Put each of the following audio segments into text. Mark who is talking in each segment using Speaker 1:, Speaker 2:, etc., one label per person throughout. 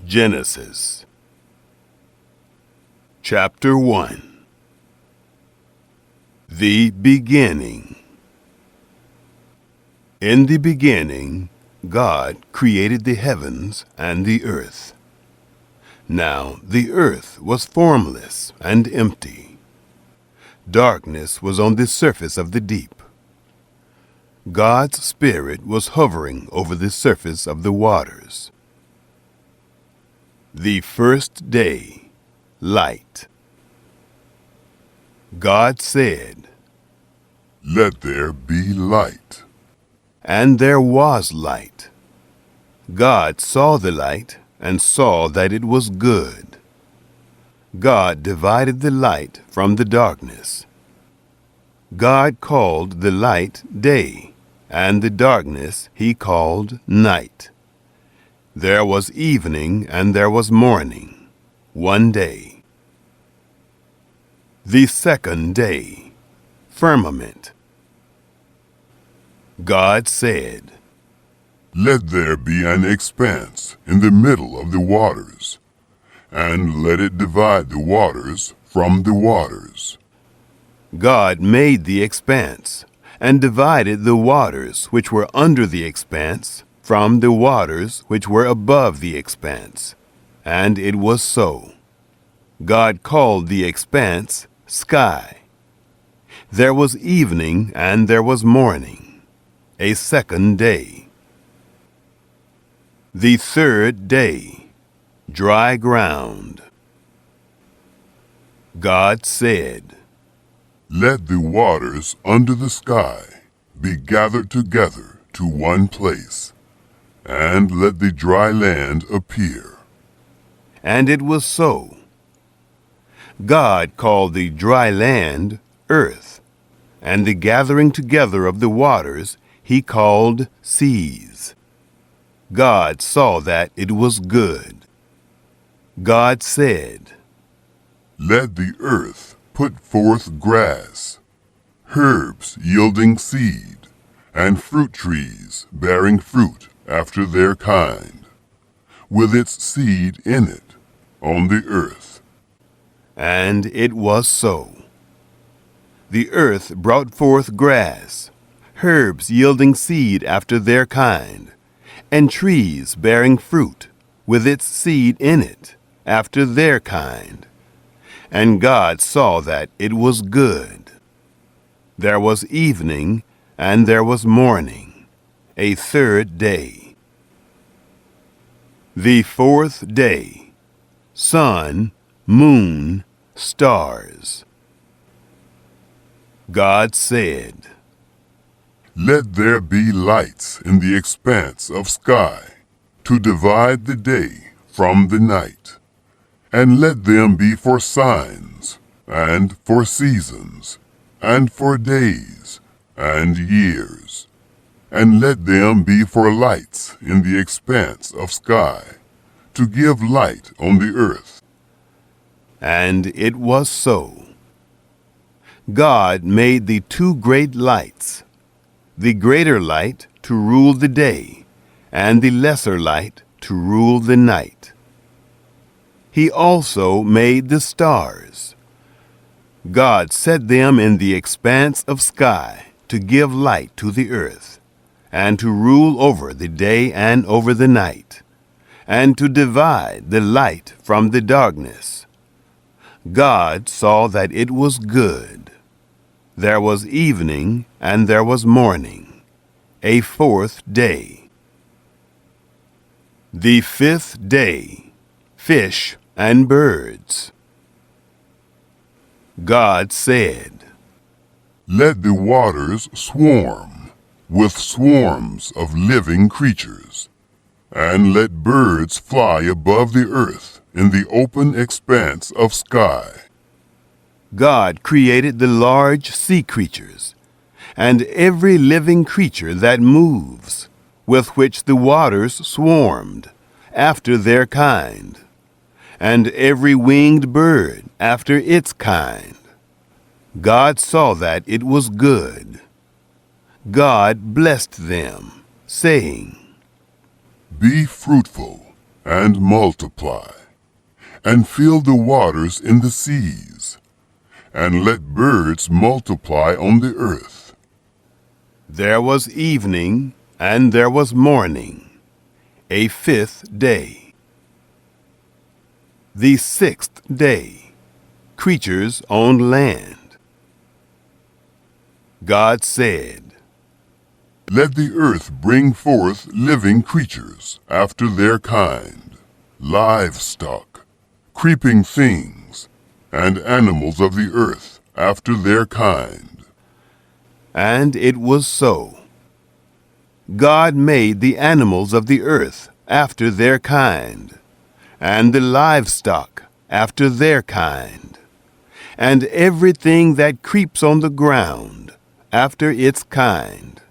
Speaker 1: Genesis Chapter 1. The Beginning. In the beginning, God created the heavens and the earth. Now the earth was formless and empty. Darkness was on the surface of the deep. God's Spirit was hovering over the surface of the waters. The first day, light. God said,
Speaker 2: "Let there be light."
Speaker 1: and there was light. God saw the light and saw that it was good. God divided the light from the darkness. God called the light day, and the darkness he called night. There was evening and there was morning, one day. The second day, firmament. God said,
Speaker 2: "Let there be an expanse in the middle of the waters, and let it divide the waters from the waters."
Speaker 1: God made the expanse, and divided the waters which were under the expanse from the waters which were above the expanse. And it was so. God called the expanse sky. There was evening and there was morning, a second day. The third day, dry ground. God said,
Speaker 2: "Let the waters under the sky be gathered together to one place, and let the dry land appear."
Speaker 1: and it was so. God called the dry land earth, and the gathering together of the waters he called seas. God saw that it was good. God said,
Speaker 2: "Let the earth put forth grass, herbs yielding seed, and fruit trees bearing fruit after their kind, with its seed in it, on the earth."
Speaker 1: and it was so. The earth brought forth grass, herbs yielding seed after their kind, and trees bearing fruit, with its seed in it, after their kind. And God saw that it was good. There was evening, and there was morning, a third day. The fourth day, sun, moon, stars. God said,
Speaker 2: "Let there be lights in the expanse of sky, to divide the day from the night, and let them be for signs, and for seasons, and for days, and years, and let them be for lights in the expanse of sky, to give light on the earth."
Speaker 1: and it was so. God made the two great lights, the greater light to rule the day, and the lesser light to rule the night. He also made the stars. God set them in the expanse of sky to give light to the earth, and to rule over the day and over the night, and to divide the light from the darkness. God saw that it was good. There was evening and there was morning, a fourth day. The fifth day, fish and birds. God said,
Speaker 2: "Let the waters swarm with swarms of living creatures, and let birds fly above the earth in the open expanse of sky."
Speaker 1: God created the large sea creatures, and every living creature that moves, with which the waters swarmed, after their kind, and every winged bird after its kind. God saw that it was good. God blessed them, saying,
Speaker 2: "Be fruitful and multiply, and fill the waters in the seas, and let birds multiply on the earth.
Speaker 1: There was evening, and there was morning, a fifth day. The sixth day, creatures on land. God said,
Speaker 2: Let the earth bring forth living creatures after their kind, livestock, creeping things, and animals of the earth after their kind.
Speaker 1: And it was so. God made the animals of the earth after their kind, and the livestock after their kind, and everything that creeps on the ground after its kind.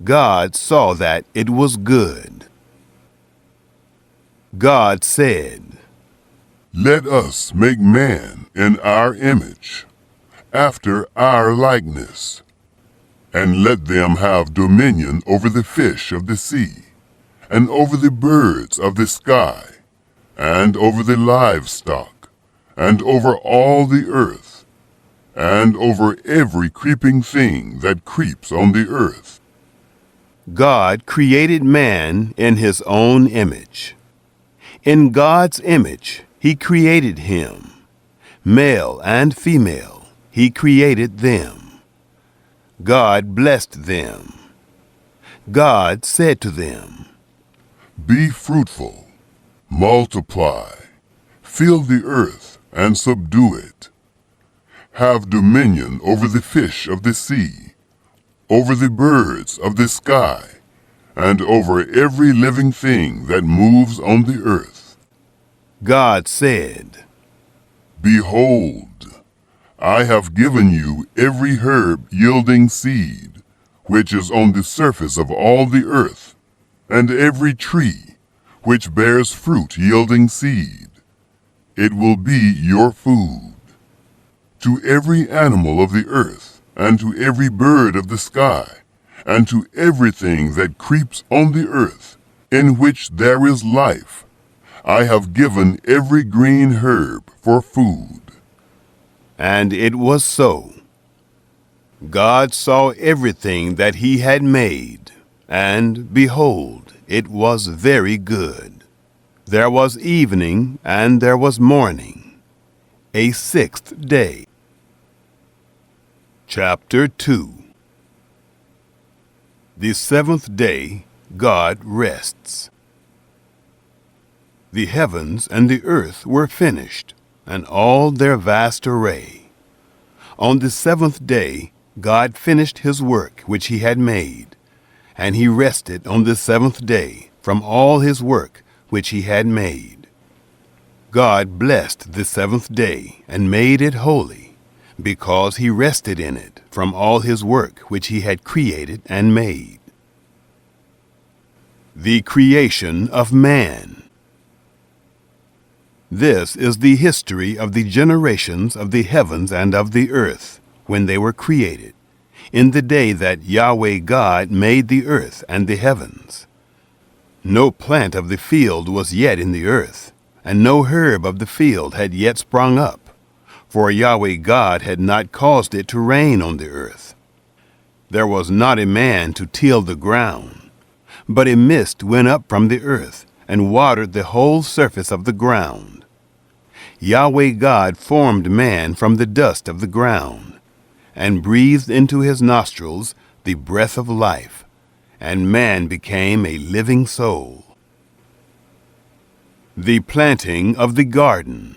Speaker 1: God saw that it was good. God said,
Speaker 2: Let us make man in our image, after our likeness, and let them have dominion over the fish of the sea, and over the birds of the sky, and over the livestock, and over all the earth, and over every creeping thing that creeps on the earth.
Speaker 1: God created man in his own image. In God's image, he created him. Male and female, he created them. God blessed them. God said to them,
Speaker 2: Be fruitful, multiply, fill the earth and subdue it. Have dominion over the fish of the sea, over the birds of the sky, and over every living thing that moves on the earth.
Speaker 1: God said,
Speaker 2: Behold, I have given you every herb yielding seed, which is on the surface of all the earth, and every tree which bears fruit yielding seed. It will be your food. To every animal of the earth, and to every bird of the sky, and to everything that creeps on the earth, in which there is life, I have given every green herb for food.
Speaker 1: And it was so. God saw everything that he had made, and behold, it was very good. There was evening, and there was morning, a sixth day. Chapter 2. The seventh day, God rests. The heavens and the earth were finished, and all their vast array. On the seventh day, God finished his work which he had made, and he rested on the seventh day from all his work which he had made. God blessed the seventh day and made it holy, because he rested in it from all his work which he had created and made. The creation of man. This is the history of the generations of the heavens and of the earth, when they were created, in the day that Yahweh God made the earth and the heavens. No plant of the field was yet in the earth, and no herb of the field had yet sprung up, for Yahweh God had not caused it to rain on the earth. There was not a man to till the ground, but a mist went up from the earth and watered the whole surface of the ground. Yahweh God formed man from the dust of the ground, and breathed into his nostrils the breath of life, and man became a living soul. The planting of the garden.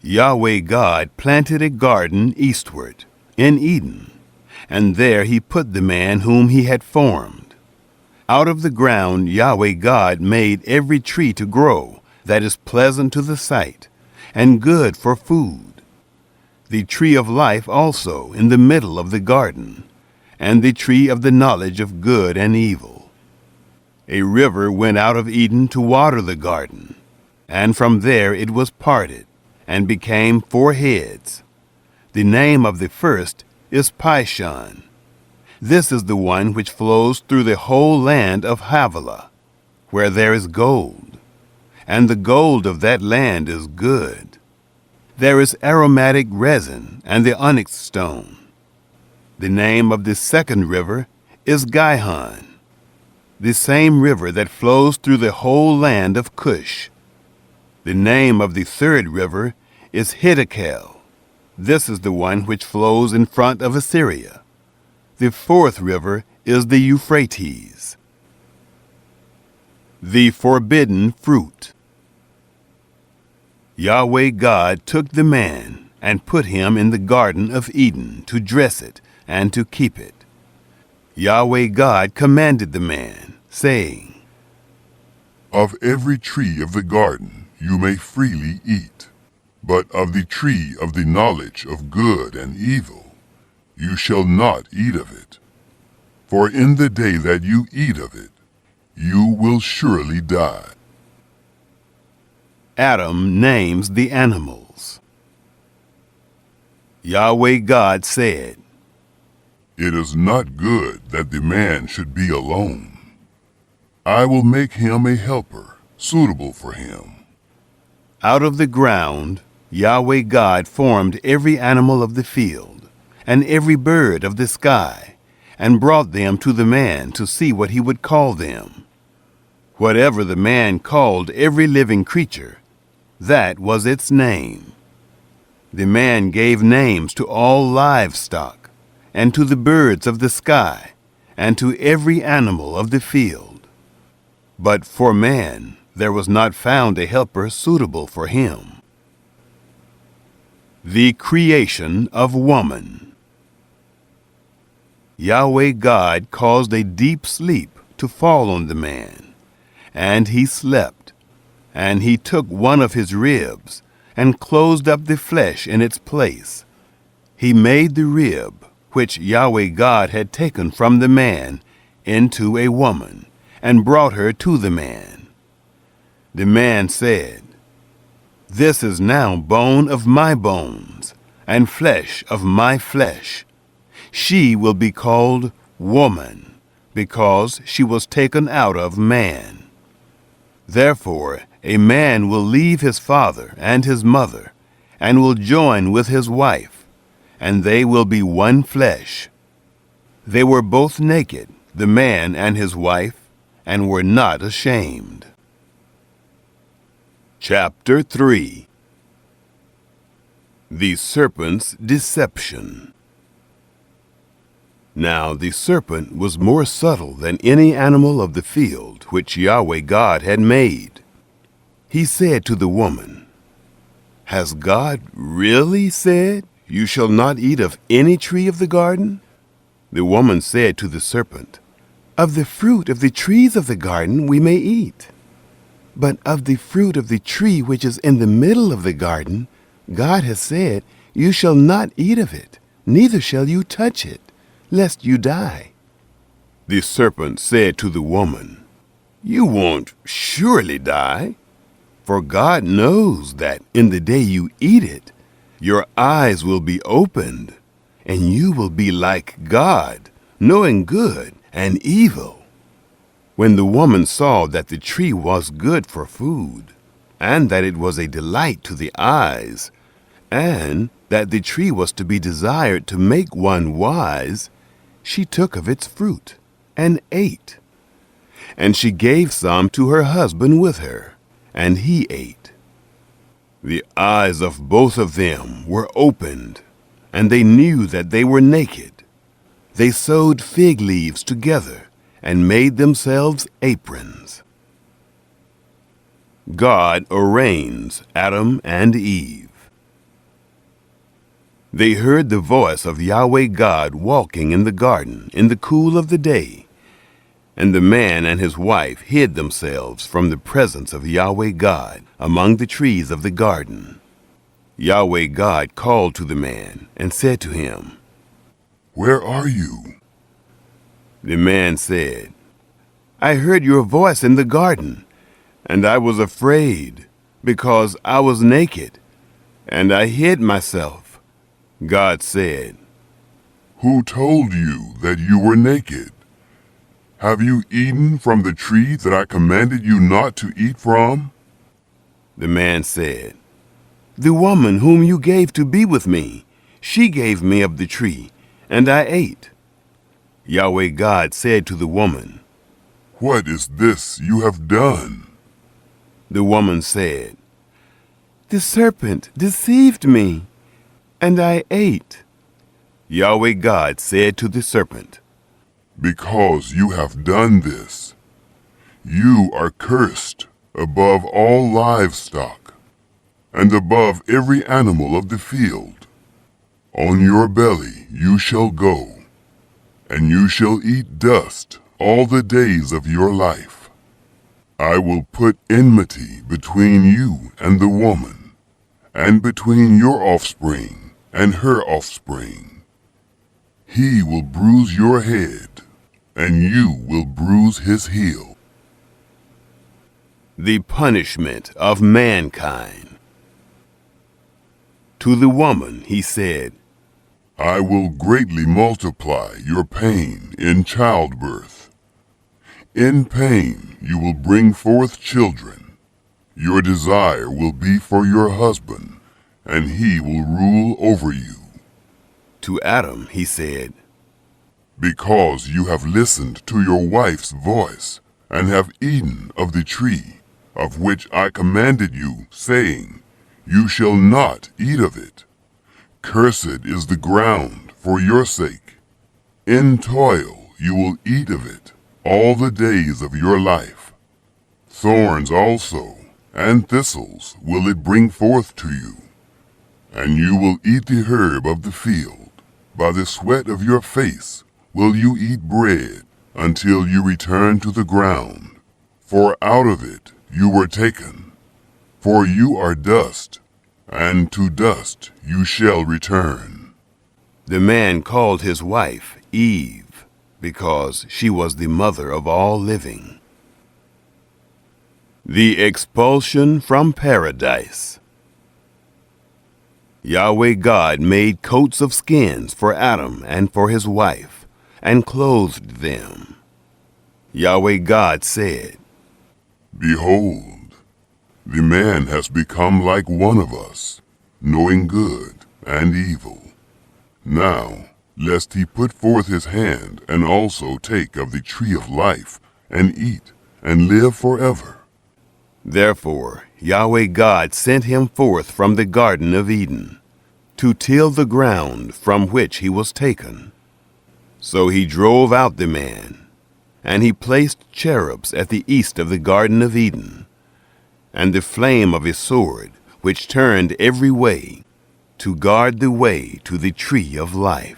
Speaker 1: Yahweh God planted a garden eastward, in Eden, and there he put the man whom he had formed. Out of the ground Yahweh God made every tree to grow that is pleasant to the sight, and good for food. The tree of life also in the middle of the garden, and the tree of the knowledge of good and evil. A river went out of Eden to water the garden, and from there it was parted, and became 4 heads. The name of the first is Pishon. This is the one which flows through the whole land of Havilah. where there is gold, and the gold of that land is good. There is aromatic resin and the onyx stone. The name of the second river is Gihon, the same river that flows through the whole land of Cush. The name of the third river is Hiddekel. This is the one which flows in front of Assyria. The fourth river is the Euphrates. The forbidden fruit. Yahweh God took the man and put him in the Garden of Eden to dress it and to keep it. Yahweh God commanded the man, saying,
Speaker 2: Of every tree of the garden you may freely eat, but of the tree of the knowledge of good and evil you shall not eat of it. For in the day that you eat of it, you will surely die.
Speaker 1: Adam names the animals. Yahweh God said,
Speaker 2: It is not good that the man should be alone. I will make him a helper suitable for him.
Speaker 1: Out of the ground Yahweh God formed every animal of the field and every bird of the sky, and brought them to the man to see what he would call them. Whatever the man called every living creature, that was its name. The man gave names to all livestock, and to the birds of the sky, and to every animal of the field. But for man there was not found a helper suitable for him. The creation of woman. Yahweh God caused a deep sleep to fall on the man, and he slept. And he took one of his ribs, and closed up the flesh in its place. He made the rib, which Yahweh God had taken from the man, into a woman, and brought her to the man. The man said, This is now bone of my bones, and flesh of my flesh. She will be called woman, because she was taken out of man. Therefore, a man will leave his father and his mother, and will join with his wife, and they will be one flesh. They were both naked, the man and his wife, and were not ashamed. Chapter 3. The Serpent's Deception. Now the serpent was more subtle than any animal of the field which Yahweh God had made. He said to the woman, Has God really said, You shall not eat of any tree of the garden? The woman said to the serpent, Of the fruit of the trees of the garden we may eat. But of the fruit of the tree which is in the middle of the garden, God has said, You shall not eat of it, neither shall you touch it, lest you die. The serpent said to the woman, You won't surely die. For God knows that in the day you eat it, your eyes will be opened, and you will be like God, knowing good and evil. When the woman saw that the tree was good for food, and that it was a delight to the eyes, and that the tree was to be desired to make one wise, she took of its fruit and ate. And she gave some to her husband with her, and he ate. The eyes of both of them were opened, and they knew that they were naked. They sewed fig leaves together and made themselves aprons. God arraigns Adam and Eve. They heard the voice of Yahweh God walking in the garden in the cool of the day. And the man and his wife hid themselves from the presence of Yahweh God among the trees of the garden. Yahweh God called to the man and said to him,
Speaker 2: Where are you?
Speaker 1: The man said, I heard your voice in the garden, and I was afraid, because I was naked, and I hid myself. God said,
Speaker 2: Who told you that you were naked? Have you eaten from the tree that I commanded you not to eat from?
Speaker 1: The man said, The woman whom you gave to be with me, she gave me of the tree, and I ate. Yahweh God said to the woman,
Speaker 2: What is this you have done?
Speaker 1: The woman said, The serpent deceived me, and I ate. Yahweh God said to the serpent,
Speaker 2: Because you have done this, you are cursed above all livestock, and above every animal of the field. On your belly you shall go, and you shall eat dust all the days of your life. I will put enmity between you and the woman, and between your offspring and her offspring. He will bruise your head, and you will bruise his heel.
Speaker 1: The punishment of mankind. To the woman he said,
Speaker 2: I will greatly multiply your pain in childbirth. In pain you will bring forth children. Your desire will be for your husband, and he will rule over you.
Speaker 1: To Adam he said,
Speaker 2: Because you have listened to your wife's voice, and have eaten of the tree, of which I commanded you, saying, You shall not eat of it. Cursed is the ground for your sake. In toil you will eat of it all the days of your life. Thorns also and thistles will it bring forth to you. And you will eat the herb of the field. By the sweat of your face will you eat bread until you return to the ground. For out of it you were taken. For you are dust, and to dust you shall return.
Speaker 1: The man called his wife Eve, because she was the mother of all living. The expulsion from paradise. Yahweh God made coats of skins for Adam and for his wife, and clothed them. Yahweh God said,
Speaker 2: Behold, the man has become like one of us, knowing good and evil. Now, lest he put forth his hand and also take of the tree of life, and eat, and live forever.
Speaker 1: Therefore Yahweh God sent him forth from the Garden of Eden, to till the ground from which he was taken. So he drove out the man, and he placed cherubs at the east of the Garden of Eden, and the flame of his sword, which turned every way, to guard the way to the tree of life.